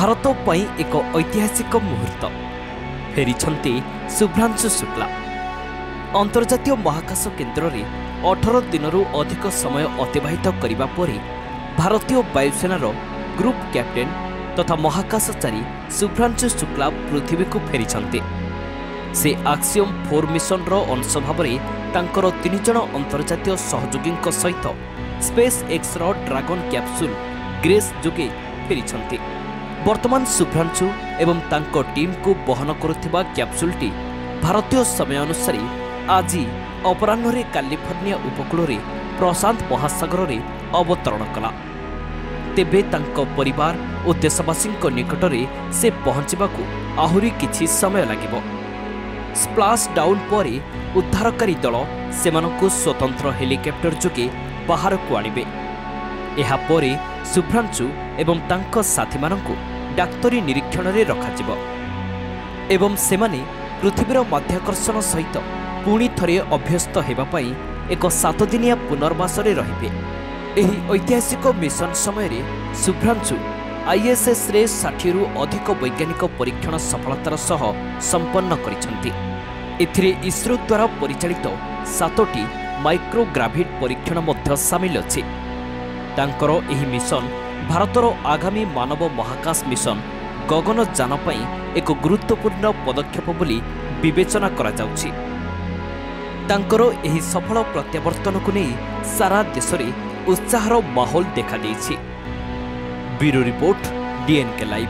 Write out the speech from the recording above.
भारत पई एक ऐतिहासिक मुहूर्त फेरिछंती शुभ्रांशु शुक्ला। अंतर्जातीय महाकाश केन्द्र में 18 दिनरू अधिक समय अतिबाहित करने पर भारतीय वायुसेनार ग्रुप कैप्टेन तथा महाकाशचारी शुभ्रांशु शुक्ला पृथ्वी को फेरिछंती। से आक्सियम 4 मिशन रो अंश भाव तांकर 3 जण अंतर्जातीय सहयोगी सहित स्पेस एक्स रो ड्रैगन कैप्सूल ग्रेस जोगे फेरिछंती। वर्तमान शुभ्रांशु एवं तांको टीम को बहन करुथिबा कैप्सूलटी भारतीय समय अनुसार आज अपराह्न कैलिफोर्निया उपकूल प्रशांत महासागर रे अवतरण कला। तेबे तांको परिवार और देशवासी निकट में से पहुंचवाकू आहुरी किछि समय लागिबो। स्प्लाश डाउन पर उद्धारकारी दल सेमानकू स्वतंत्र हेलिकॉप्टर जोगे बाहर को आनिबे। एहा परे शुभ्रांशु एवं तांको साथी मानकू डाक्तरी निरीक्षण रे रखाजिबो एवं सेमाने पृथ्वीर माध्याकर्षण सहित पुणी थरे अभ्यस्त हेबा पई एक 7 दिनिया पुनर्वास रे रहिबे। एही ऐतिहासिक मिशन समय रे शुभ्रांशु आईएसएस रे 60 रु अधिक वैज्ञानिक परीक्षण सफलतार सह संपन्न करिसंती। एथिरे इसरो द्वारा परिचालित 7टी माइक्रोग्राविट परीक्षण मध्य शामिल अछि। तांकर एही मिशन भारतर आगामी मानव महाकाश मिशन गगनयान पई एक गुरुत्वपूर्ण पदक्षेप बोली विवेचना करा जाउछि। तांकर एही सफल प्रत्यावर्तन को नहीं सारा देश में उत्साहर माहौल देखा देछि। Bureau report DNK live.